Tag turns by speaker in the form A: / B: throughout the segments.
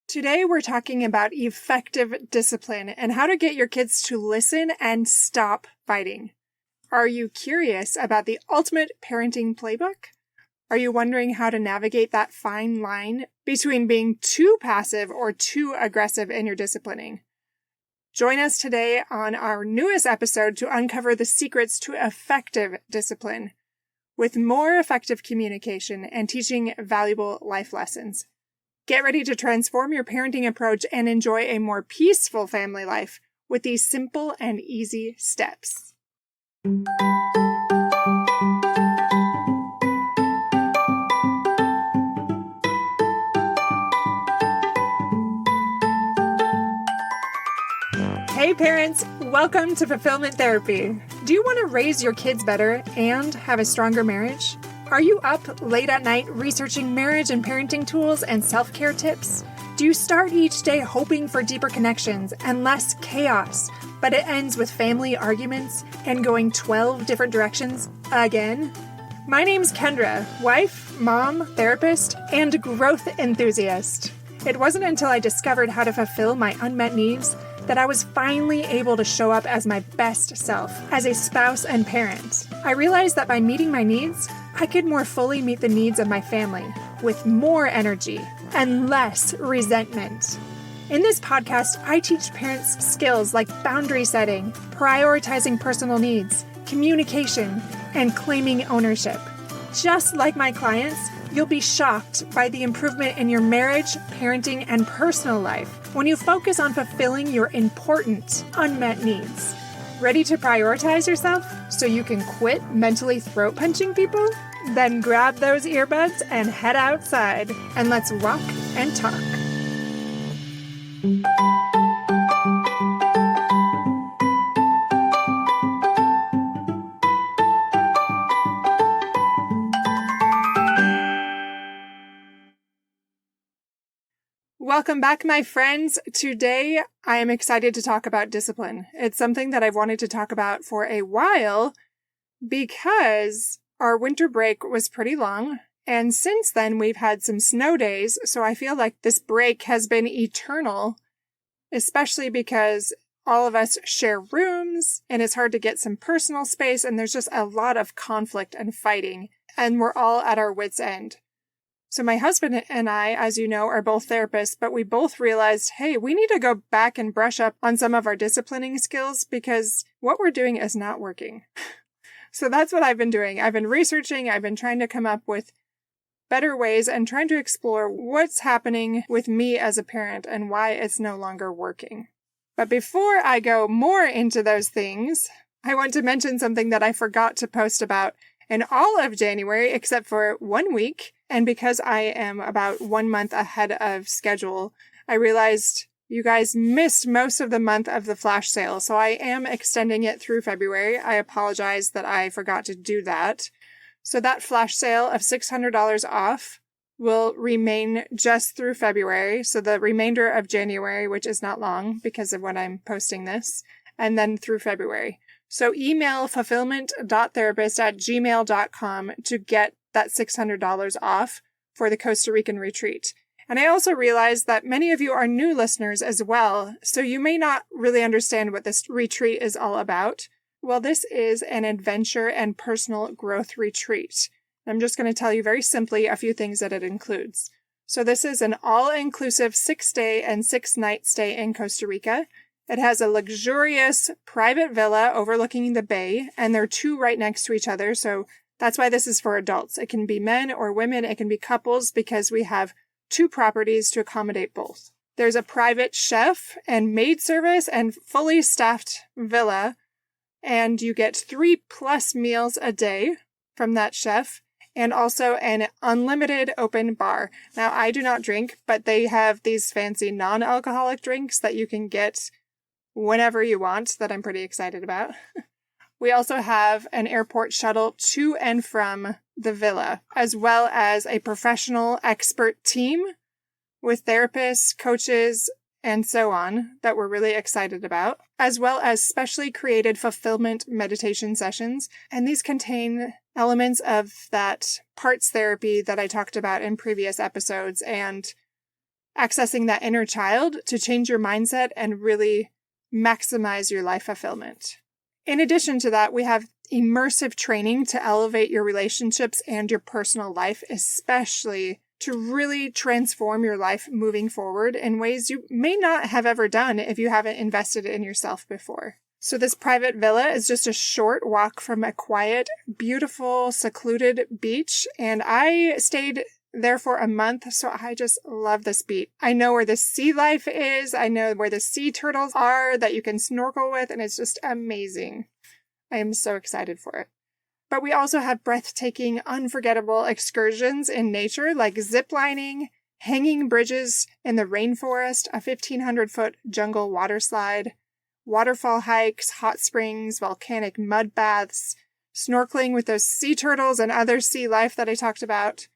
A: Today we're talking about effective discipline and how to get your kids to listen and stop fighting. Are you curious about the ultimate parenting playbook? Are you wondering how to navigate that fine line between being too passive or too aggressive in your disciplining? Join us today on our newest episode to uncover the secrets to effective discipline with more effective communication and teaching valuable life lessons. Get ready to transform your parenting approach and enjoy a more peaceful family life with these simple and easy steps. Hey parents, welcome to Fulfillment Therapy. Do you want to raise your kids better and have a stronger marriage? Are you up late at night researching marriage and parenting tools and self-care tips? Do you start each day hoping for deeper connections and less chaos, but it ends with family arguments and going 12 different directions again? My name's Kendra, wife, mom, therapist, and growth enthusiast. It wasn't until I discovered how to fulfill my unmet needs that I was finally able to show up as my best self as a spouse and parent. I realized that by meeting my needs, I could more fully meet the needs of my family with more energy and less resentment. In this podcast, I teach parents skills like boundary setting, prioritizing personal needs, communication, and claiming ownership. Just like my clients, you'll be shocked by the improvement in your marriage, parenting, and personal life when you focus on fulfilling your important unmet needs. Ready to prioritize yourself so you can quit mentally throat punching people? Then grab those earbuds and head outside, and let's walk and talk. Welcome back, my friends. Today, I am excited to talk about discipline. It's something that I've wanted to talk about for a while because our winter break was pretty long, and since then we've had some snow days, so I feel like this break has been eternal, especially because all of us share rooms, and it's hard to get some personal space, and there's just a lot of conflict and fighting, and we're all at our wits' end. So my husband and I, as you know, are both therapists, but we both realized, hey, we need to go back and brush up on some of our disciplining skills because what we're doing is not working. So that's what I've been doing. I've been researching, I've been trying to come up with better ways and trying to explore what's happening with me as a parent and why it's no longer working. But before I go more into those things, I want to mention something that I forgot to post about in all of January, except for 1 week. And because I am about 1 month ahead of schedule, I realized you guys missed most of the month of the flash sale. So I am extending it through February. I apologize that I forgot to do that. So that flash sale of $600 off will remain just through February. So the remainder of January, which is not long because of when I'm posting this, and then through February. So email fulfillment.therapist@gmail.com to get that $600 off for the Costa Rican retreat. And I also realized that many of you are new listeners as well, so you may not really understand what this retreat is all about. Well, this is an adventure and personal growth retreat. I'm just going to tell you very simply a few things that it includes. So this is an all-inclusive 6-day and 6-night stay in Costa Rica. It has a luxurious private villa overlooking the bay, and they're two right next to each other, so that's why this is for adults. It can be men or women, it can be couples, because we have 2 properties to accommodate both. There's a private chef and maid service and fully staffed villa, and you get 3+ meals a day from that chef, and also an unlimited open bar. Now, I do not drink, but they have these fancy non-alcoholic drinks that you can get whenever you want, that I'm pretty excited about. We also have an airport shuttle to and from the villa, as well as a professional expert team with therapists, coaches, and so on that we're really excited about, as well as specially created fulfillment meditation sessions. And these contain elements of that parts therapy that I talked about in previous episodes and accessing that inner child to change your mindset and really maximize your life fulfillment. In addition to that, we have immersive training to elevate your relationships and your personal life, especially to really transform your life moving forward in ways you may not have ever done if you haven't invested in yourself before. So this private villa is just a short walk from a quiet, beautiful, secluded beach, and I stayed there for a month, so I just love this beach. I know where the sea life is, I know where the sea turtles are that you can snorkel with, and it's just amazing. I am so excited for it. But we also have breathtaking, unforgettable excursions in nature like ziplining, hanging bridges in the rainforest, a 1,500-foot jungle water slide, waterfall hikes, hot springs, volcanic mud baths, snorkeling with those sea turtles and other sea life that I talked about,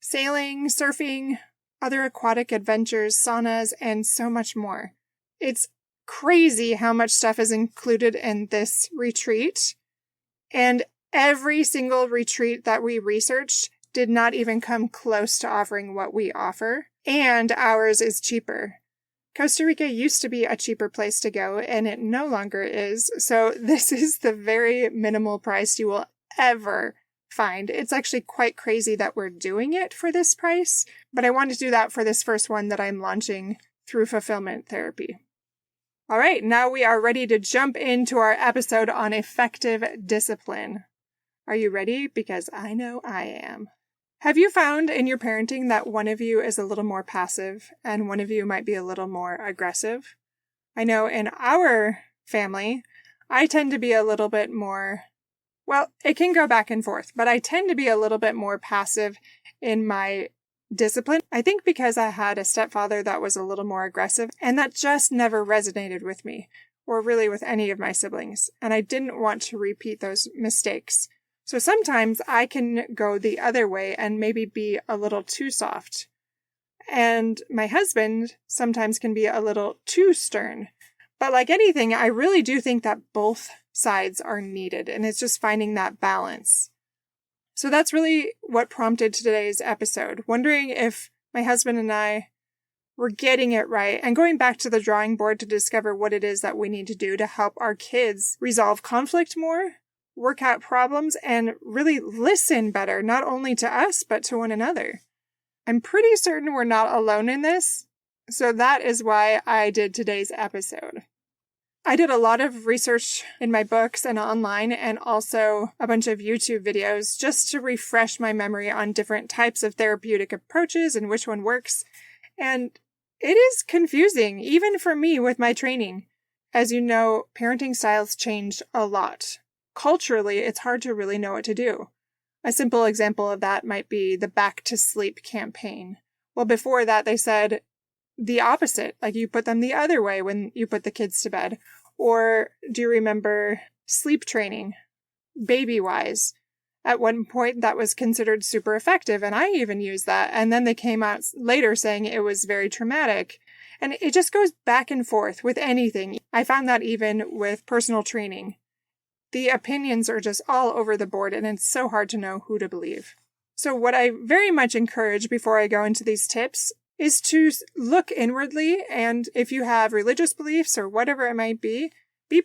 A: sailing, surfing, other aquatic adventures, saunas, and so much more. It's crazy how much stuff is included in this retreat, and every single retreat that we researched did not even come close to offering what we offer, and ours is cheaper. Costa Rica used to be a cheaper place to go, and it no longer is, so this is the very minimal price you will ever find. It's actually quite crazy that we're doing it for this price, but I want to do that for this first one that I'm launching through Fulfillment Therapy. All right, now we are ready to jump into our episode on effective discipline. Are you ready? Because I know I am. Have you found in your parenting that one of you is a little more passive and one of you might be a little more aggressive? I know in our family, I tend to be a little bit more, well, it can go back and forth, but I tend to be a little bit more passive in my discipline. I think because I had a stepfather that was a little more aggressive, and that just never resonated with me, or really with any of my siblings, and I didn't want to repeat those mistakes. So sometimes I can go the other way and maybe be a little too soft. And my husband sometimes can be a little too stern. But like anything, I really do think that both sides are needed, and it's just finding that balance. So that's really what prompted today's episode, wondering if my husband and I were getting it right and going back to the drawing board to discover what it is that we need to do to help our kids resolve conflict more, work out problems, and really listen better, not only to us, but to one another. I'm pretty certain we're not alone in this, so that is why I did today's episode. I did a lot of research in my books and online, and also a bunch of YouTube videos just to refresh my memory on different types of therapeutic approaches and which one works. And it is confusing, even for me with my training. As you know, parenting styles change a lot. Culturally, it's hard to really know what to do. A simple example of that might be the Back to Sleep campaign. Well, before that, they said the opposite, like you put them the other way when you put the kids to bed. Or do you remember sleep training, baby-wise? At one point, that was considered super effective, and I even used that. And then they came out later saying it was very traumatic. And it just goes back and forth with anything. I found that even with personal training. The opinions are just all over the board, and it's so hard to know who to believe. So what I very much encourage before I go into these tips is to look inwardly, and if you have religious beliefs or whatever it might be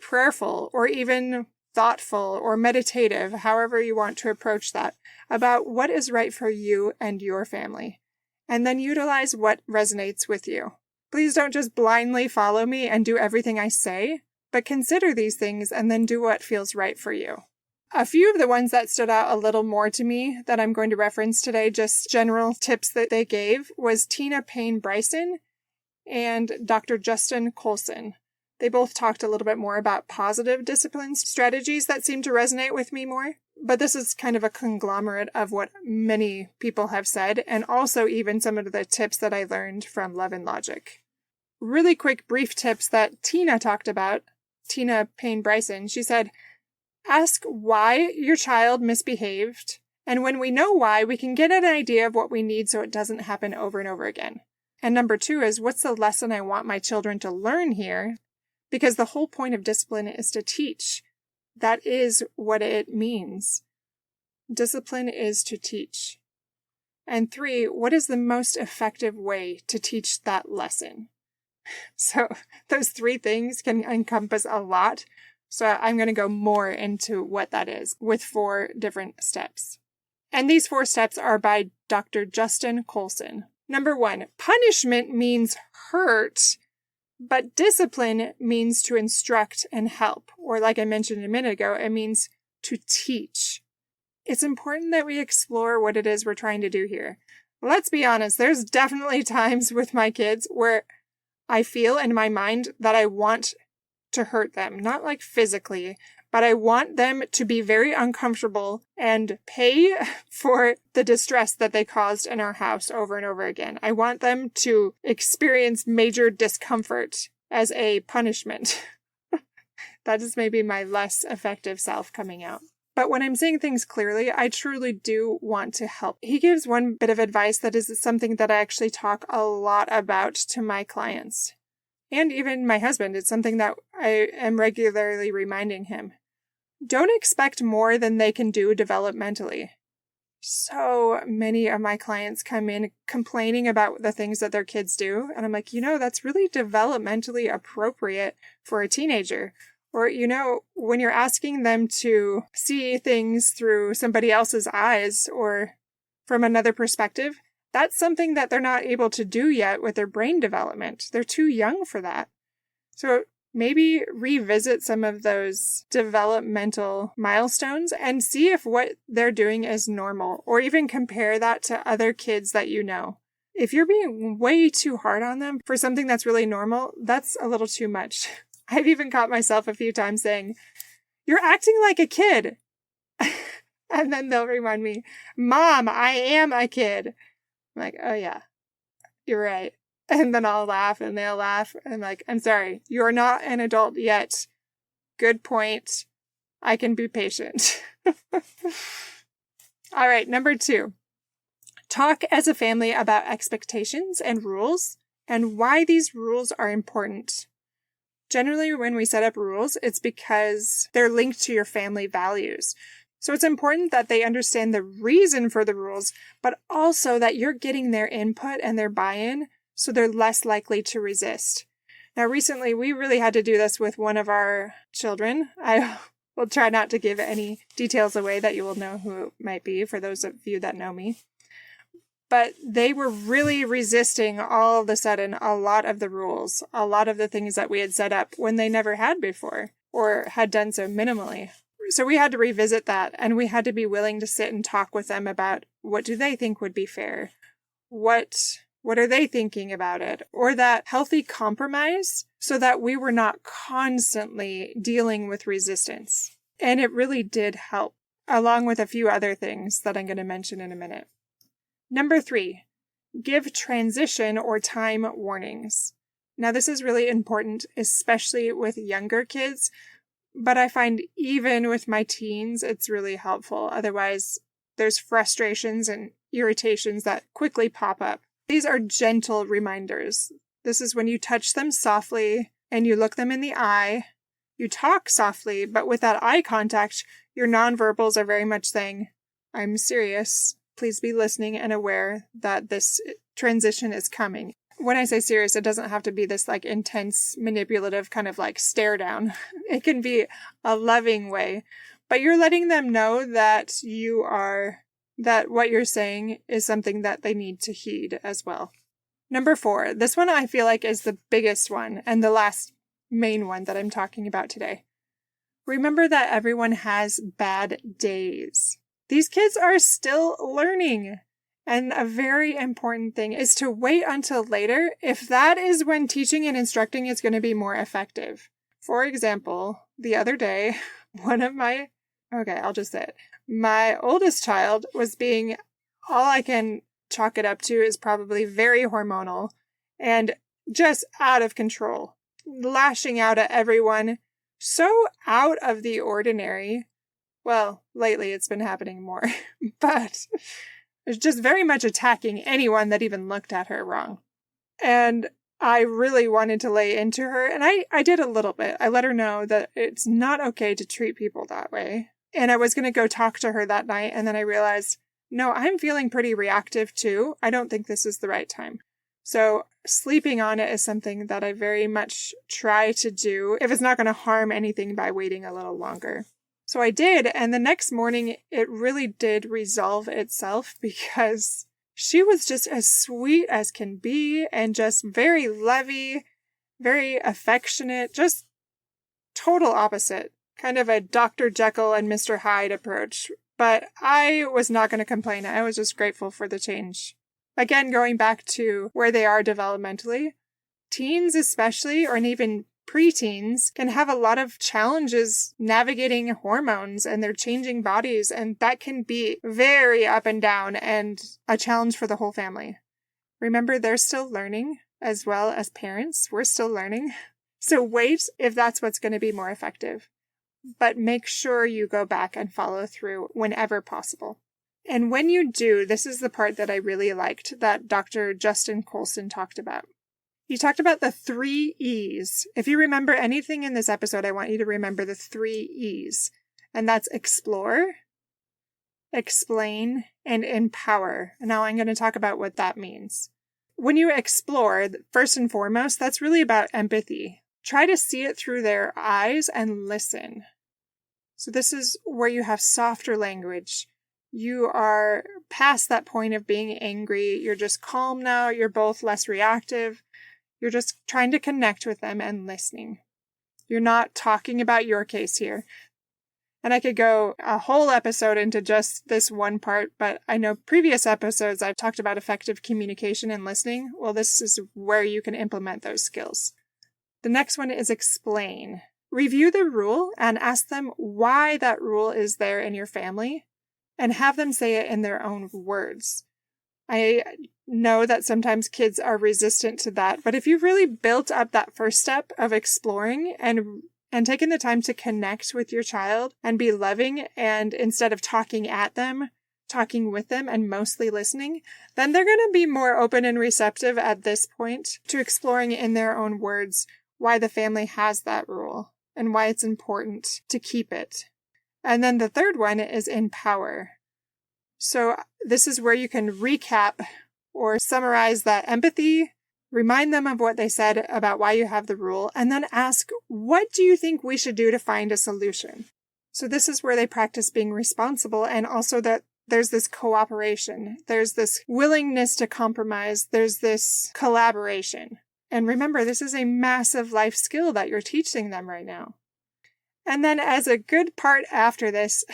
A: prayerful or even thoughtful or meditative, however you want to approach that, about what is right for you and your family, and then utilize what resonates with you. Please don't just blindly follow me and do everything I say, but consider these things and then do what feels right for you. A few of the ones that stood out a little more to me that I'm going to reference today, just general tips that they gave, was Tina Payne Bryson and Dr. Justin Colson. They both talked a little bit more about positive discipline strategies that seem to resonate with me more. But this is kind of a conglomerate of what many people have said, and also even some of the tips that I learned from Love and Logic. Really quick, brief tips that Tina talked about, Tina Payne Bryson. She said, ask why your child misbehaved, and when we know why, we can get an idea of what we need so it doesn't happen over and over again. And number 2 is, what's the lesson I want my children to learn here? Because the whole point of discipline is to teach. That is what it means. Discipline is to teach. And 3, what is the most effective way to teach that lesson? So those 3 things can encompass a lot. So I'm going to go more into what that is with 4 different steps. And these 4 steps are by Dr. Justin Colson. Number 1, punishment means hurt, but discipline means to instruct and help. Or like I mentioned a minute ago, it means to teach. It's important that we explore what it is we're trying to do here. Let's be honest, there's definitely times with my kids where I feel in my mind that I want to hurt them, not like physically, but I want them to be very uncomfortable and pay for the distress that they caused in our house over and over again. I want them to experience major discomfort as a punishment. That is maybe my less effective self coming out. But when I'm saying things clearly, I truly do want to help. He gives one bit of advice that is something that I actually talk a lot about to my clients. And even my husband. It's something that I am regularly reminding him. Don't expect more than they can do developmentally. So many of my clients come in complaining about the things that their kids do. And I'm like, that's really developmentally appropriate for a teenager. Or, when you're asking them to see things through somebody else's eyes or from another perspective, that's something that they're not able to do yet with their brain development. They're too young for that. So maybe revisit some of those developmental milestones and see if what they're doing is normal, or even compare that to other kids that you know. If you're being way too hard on them for something that's really normal, that's a little too much. I've even caught myself a few times saying, "You're acting like a kid." And then they'll remind me, "Mom, I am a kid." I'm like, "Oh yeah, you're right." And then I'll laugh and they'll laugh. I'm like, "I'm sorry, you're not an adult yet. Good point. I can be patient." All right, number 2. Talk as a family about expectations and rules and why these rules are important. Generally, when we set up rules, it's because they're linked to your family values. So it's important that they understand the reason for the rules, but also that you're getting their input and their buy-in so they're less likely to resist. Now, recently, we really had to do this with one of our children. I will try not to give any details away that you will know who it might be for those of you that know me. But they were really resisting all of a sudden a lot of the rules, a lot of the things that we had set up when they never had before or had done so minimally. So we had to revisit that, and we had to be willing to sit and talk with them about what do they think would be fair? What are they thinking about it? Or that healthy compromise so that we were not constantly dealing with resistance. And it really did help, along with a few other things that I'm going to mention in a minute. Number 3, give transition or time warnings. Now, this is really important, especially with younger kids, but I find even with my teens, it's really helpful. Otherwise, there's frustrations and irritations that quickly pop up. These are gentle reminders. This is when you touch them softly and you look them in the eye. You talk softly, but with that eye contact, your nonverbals are very much saying, "I'm serious. Please be listening and aware that this transition is coming." When I say serious, it doesn't have to be this like intense, manipulative kind of like stare down. It can be a loving way, but you're letting them know that that what you're saying is something that they need to heed as well. Number 4, this one I feel like is the biggest one and the last main one that I'm talking about today. Remember that everyone has bad days. These kids are still learning. And a very important thing is to wait until later if that is when teaching and instructing is going to be more effective. For example, the other day, I'll just say it. My oldest child was being, all I can chalk it up to is probably very hormonal and just out of control, lashing out at everyone, so out of the ordinary. Well, lately it's been happening more, but it's just very much attacking anyone that even looked at her wrong. And I really wanted to lay into her, and I did a little bit. I let her know that it's not okay to treat people that way. And I was going to go talk to her that night, and then I realized no, I'm feeling pretty reactive too. I don't think this is the right time. So sleeping on it is something that I very much try to do if it's not going to harm anything by waiting a little longer. So I did, and the next morning it really did resolve itself because she was just as sweet as can be and just very lovey, very affectionate, just total opposite. Kind of a Dr. Jekyll and Mr. Hyde approach. But I was not going to complain. I was just grateful for the change. Again, going back to where they are developmentally, teens especially, or even preteens, can have a lot of challenges navigating hormones and their changing bodies, and that can be very up and down and a challenge for the whole family. Remember, they're still learning as well as parents. We're still learning. So wait if that's what's going to be more effective. But make sure you go back and follow through whenever possible. And when you do, this is the part that I really liked that Dr. Justin Colson talked about. He talked about the 3 E's. If you remember anything in this episode, I want you to remember the 3 E's. And that's explore, explain, and empower. Now I'm going to talk about what that means. When you explore, first and foremost, that's really about empathy. Try to see it through their eyes and listen. So this is where you have softer language. You are past that point of being angry. You're just calm now. You're both less reactive. You're just trying to connect with them and listening. You're not talking about your case here. And I could go a whole episode into just this one part, but I know previous episodes I've talked about effective communication and listening. Well, this is where you can implement those skills. The next one is explain. Review the rule and ask them why that rule is there in your family and have them say it in their own words. I know that sometimes kids are resistant to that, but if you've really built up that first step of exploring and taken the time to connect with your child and be loving, and instead of talking at them, talking with them and mostly listening, then they're going to be more open and receptive at this point to exploring in their own words why the family has that rule and why it's important to keep it. And then the third one is empower. So this is where you can recap or summarize that empathy, remind them of what they said about why you have the rule, and then ask, what do you think we should do to find a solution? So this is where they practice being responsible, and also that there's this cooperation, there's this willingness to compromise, there's this collaboration. And remember, this is a massive life skill that you're teaching them right now. And then as a good part after this,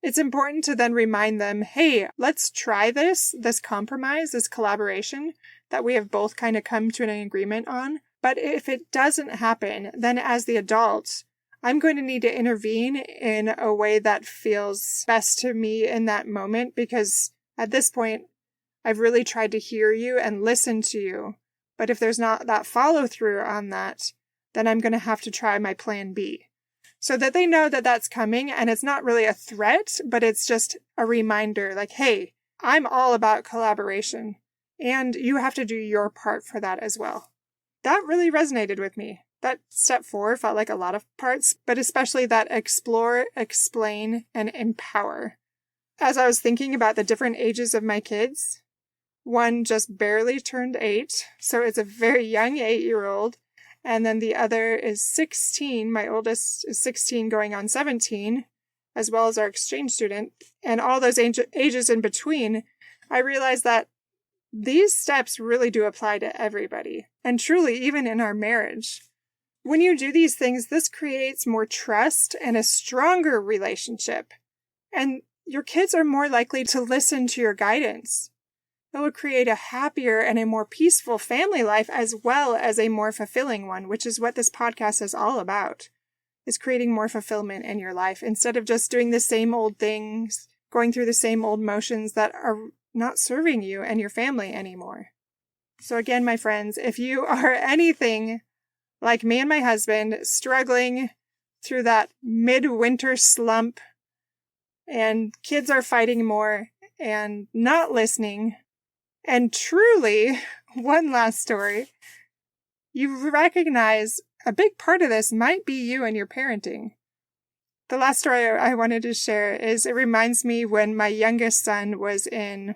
A: it's important to then remind them, hey, let's try this compromise, this collaboration that we have both kind of come to an agreement on. But if it doesn't happen, then as the adult, I'm going to need to intervene in a way that feels best to me in that moment, because at this point, I've really tried to hear you and listen to you. But if there's not that follow through on that, then I'm going to have to try my plan B. So that they know that that's coming, and it's not really a threat, but it's just a reminder like, hey, I'm all about collaboration, and you have to do your part for that as well. That really resonated with me. That step 4 felt like a lot of parts, but especially that explore, explain, and empower. As I was thinking about the different ages of my kids, one just barely turned 8, so it's a very young 8-year-old. And then the other is 16. My oldest is 16 going on 17, as well as our exchange student. And all those ages in between, I realized that these steps really do apply to everybody. And truly, even in our marriage. When you do these things, this creates more trust and a stronger relationship. And your kids are more likely to listen to your guidance. It will create a happier and a more peaceful family life, as well as a more fulfilling one, which is what this podcast is all about, is creating more fulfillment in your life instead of just doing the same old things, going through the same old motions that are not serving you and your family anymore. So again, my friends, if you are anything like me and my husband, struggling through that midwinter slump, and kids are fighting more and not listening, and truly, one last story, you recognize a big part of this might be you and your parenting. The last story I wanted to share is it reminds me when my youngest son was in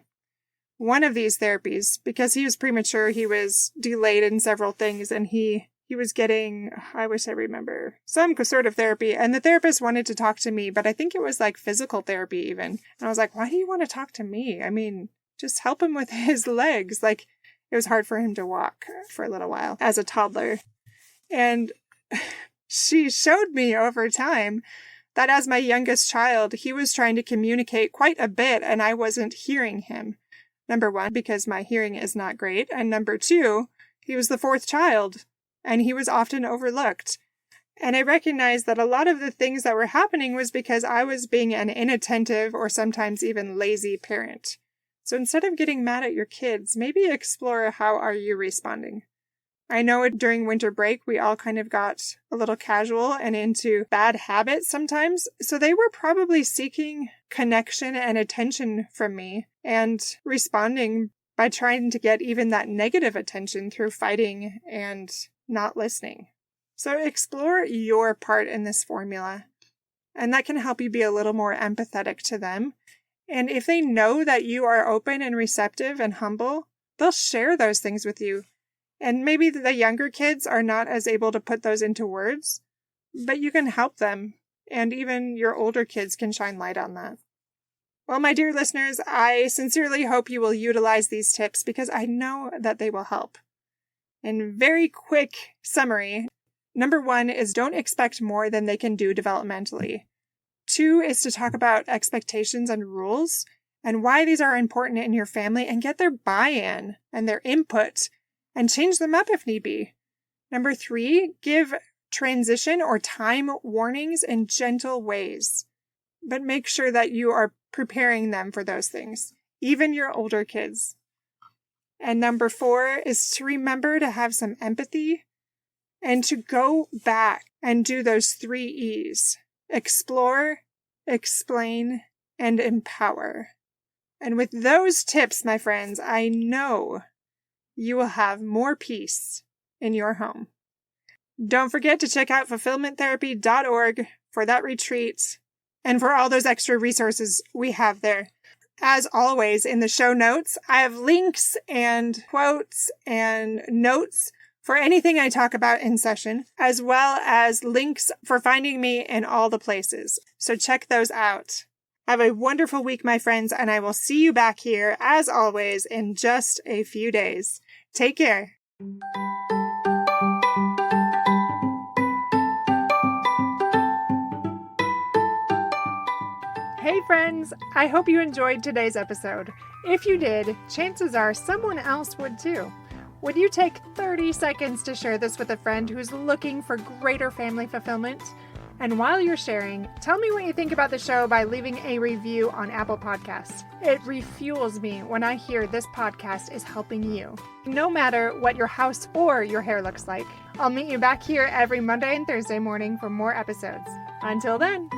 A: one of these therapies, because he was premature, he was delayed in several things, and he was getting, I wish I remember, some sort of therapy, and the therapist wanted to talk to me, but I think it was like physical therapy even. And I was like, why do you want to talk to me? I mean, just help him with his legs. Like, it was hard for him to walk for a little while as a toddler. And she showed me over time that as my youngest child, he was trying to communicate quite a bit, and I wasn't hearing him. Number one, because my hearing is not great. And number two, he was the fourth child, and he was often overlooked. And I recognized that a lot of the things that were happening was because I was being an inattentive or sometimes even lazy parent. So instead of getting mad at your kids, maybe explore how are you responding. I know during winter break, we all kind of got a little casual and into bad habits sometimes. So they were probably seeking connection and attention from me and responding by trying to get even that negative attention through fighting and not listening. So explore your part in this formula, and that can help you be a little more empathetic to them. And if they know that you are open and receptive and humble, they'll share those things with you. And maybe the younger kids are not as able to put those into words, but you can help them, and even your older kids can shine light on that. Well, my dear listeners, I sincerely hope you will utilize these tips because I know that they will help. In very quick summary, number 1 is don't expect more than they can do developmentally. 2 is to talk about expectations and rules and why these are important in your family and get their buy-in and their input and change them up if need be. Number 3, give transition or time warnings in gentle ways, but make sure that you are preparing them for those things, even your older kids. And number 4 is to remember to have some empathy and to go back and do those 3 E's: explore, explain, and empower. And with those tips, my friends, I know you will have more peace in your home. Don't forget to check out fulfillmenttherapy.org for that retreat and for all those extra resources we have there. As always, in the show notes, I have links and quotes and notes for anything I talk about in session, as well as links for finding me in all the places. So check those out. Have a wonderful week, my friends, and I will see you back here, as always, in just a few days. Take care. Hey friends, I hope you enjoyed today's episode. If you did, chances are someone else would too. Would you take 30 seconds to share this with a friend who's looking for greater family fulfillment? And while you're sharing, tell me what you think about the show by leaving a review on Apple Podcasts. It refuels me when I hear this podcast is helping you, no matter what your house or your hair looks like. I'll meet you back here every Monday and Thursday morning for more episodes. Until then.